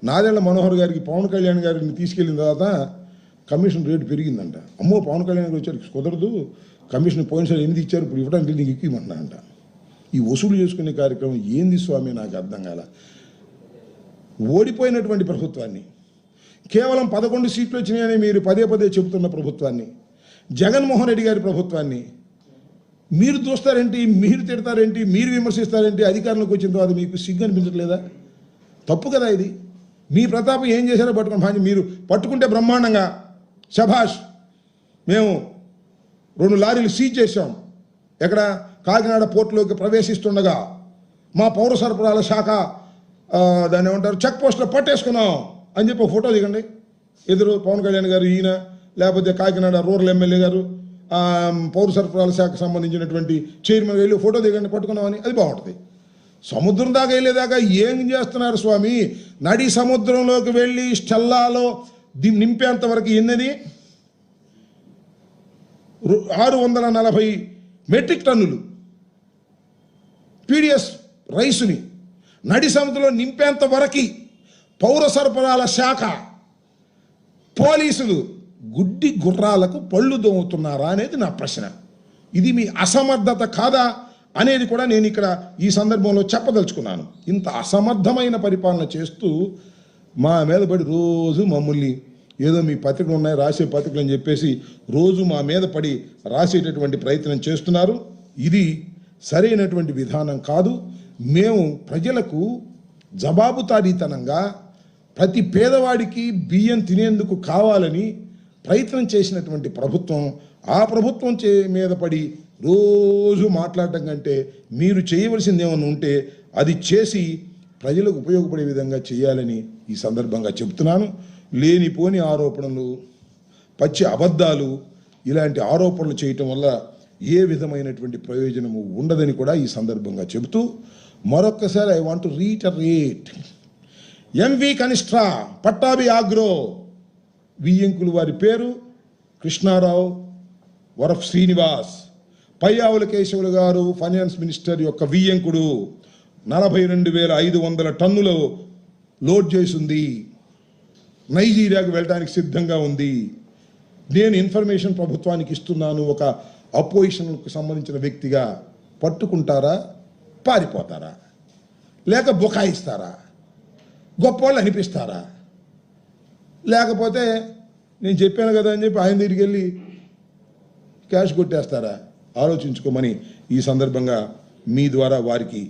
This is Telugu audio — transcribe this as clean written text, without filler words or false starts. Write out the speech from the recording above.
నాదెళ్ల మనోహర్ గారికి పవన్ కళ్యాణ్ గారిని తీసుకెళ్ళిన తర్వాత కమిషన్ రేటు పెరిగిందంట. అమ్మో పవన్ కళ్యాణ్ గారు వచ్చారు, కుదరదు, కమిషన్ పోయినసారి 8 ఇచ్చారు, ఇప్పుడు ఇవ్వడానికి నీకు ఎక్కువమంటున్నా అంట. ఈ వసూలు చేసుకునే కార్యక్రమం ఏంది స్వామి, నాకు అర్థం కాల. ఓడిపోయినటువంటి ప్రభుత్వాన్ని, కేవలం 11 సీట్లు వచ్చినాయని మీరు పదే పదే చెబుతున్న ప్రభుత్వాన్ని, జగన్మోహన్ రెడ్డి గారి ప్రభుత్వాన్ని మీరు చూస్తారేంటి, మీరు తిడతారేంటి, మీరు విమర్శిస్తారేంటి? అధికారంలోకి వచ్చిన తర్వాత మీకు సిగ్గు అనిపించట్లేదా? తప్పు కదా ఇది. మీ ప్రతాపం ఏం చేశారో పట్టుకుని మీరు పట్టుకుంటే బ్రహ్మాండంగా శభాష్, మేము 2 లారీలు సీజ్ చేశాం, ఎక్కడ కాకినాడ పోర్టులోకి ప్రవేశిస్తుండగా మా పౌర సరఫరాల శాఖ దాన్ని ఏమంటారు చెక్ పోస్ట్లో పట్టేసుకున్నాం అని చెప్పి ఫోటో దిగండి. ఎదురు పవన్ కళ్యాణ్ గారు, ఈయన, లేకపోతే కాకినాడ రూరల్ ఎమ్మెల్యే గారు, పౌర సరఫరాల శాఖకు సంబంధించినటువంటి చైర్మన్ వెళ్ళి ఫోటో దిగండి పట్టుకున్నామని, అది బాగుంటుంది. సముద్రం దాకా వెళ్ళేదాకా ఏం చేస్తున్నారు స్వామి? నడి సముద్రంలోకి వెళ్ళి స్టెల్లాలో నింపేంత వరకు ఎన్నది 640 మెట్రిక్ టన్నులు పీడిఎస్ రైసుని నడి సముద్రంలో నింపేంత వరకు పౌర సరఫరాల శాఖ పోలీసులు గుడ్డి గుర్రాలకు పళ్ళు దోముతున్నారా అనేది నా ప్రశ్న. ఇది మీ అసమర్థత కాదా అనేది కూడా నేను ఇక్కడ ఈ సందర్భంలో చెప్పదలుచుకున్నాను. ఇంత అసమర్థమైన పరిపాలన చేస్తూ మా మీద పడి రోజు మమ్మల్ని ఏదో మీ పత్రికలు ఉన్నాయి, రాసే పత్రికలు అని చెప్పేసి రోజు మా మీద పడి రాసేటటువంటి ప్రయత్నం చేస్తున్నారు. ఇది సరైనటువంటి విధానం కాదు. మేము ప్రజలకు జవాబుదారీతనంగా ప్రతి పేదవాడికి బియ్యం తినేందుకు కావాలని ప్రయత్నం చేసినటువంటి ప్రభుత్వం, ఆ ప్రభుత్వం మీద పడి రోజు మాట్లాడటం కంటే మీరు చేయవలసింది ఏమైనా ఉంటే అది చేసి ప్రజలకు ఉపయోగపడే విధంగా చేయాలని ఈ సందర్భంగా చెబుతున్నాను. లేనిపోని ఆరోపణలు, పచ్చి అబద్ధాలు, ఇలాంటి ఆరోపణలు చేయటం వల్ల ఏ విధమైనటువంటి ప్రయోజనము ఉండదని కూడా ఈ సందర్భంగా చెబుతూ మరొక్కసారి ఐ వాంట్ టు రీటరేట్, ఎంవి కనిష్ట్రా పట్టాభి ఆగ్రో వియ్యంకులు వారి పేరు కృష్ణారావు వరఫ్ శ్రీనివాస్, పయ్యావుల కేశవులు గారు ఫైనాన్స్ మినిస్టర్ యొక్క వియ్యంకుడు 42,500 టన్నులు లోడ్ చేసింది, నైజీరియాకు వెళ్ళడానికి సిద్ధంగా ఉంది. నేను ఇన్ఫర్మేషన్ ప్రభుత్వానికి ఇస్తున్నాను ఒక అపోజిషన్కు సంబంధించిన వ్యక్తిగా. పట్టుకుంటారా, పారిపోతారా, లేక బుకాయిస్తారా, గొప్పవాళ్ళు అనిపిస్తారా, లేకపోతే నేను చెప్పాను కదా అని చెప్పి ఆయన దగ్గరికి వెళ్ళి క్యాష్ కొట్టేస్తారా? ఆలోచించుకోమని ఈ సందర్భంగా మీ ద్వారా వారికి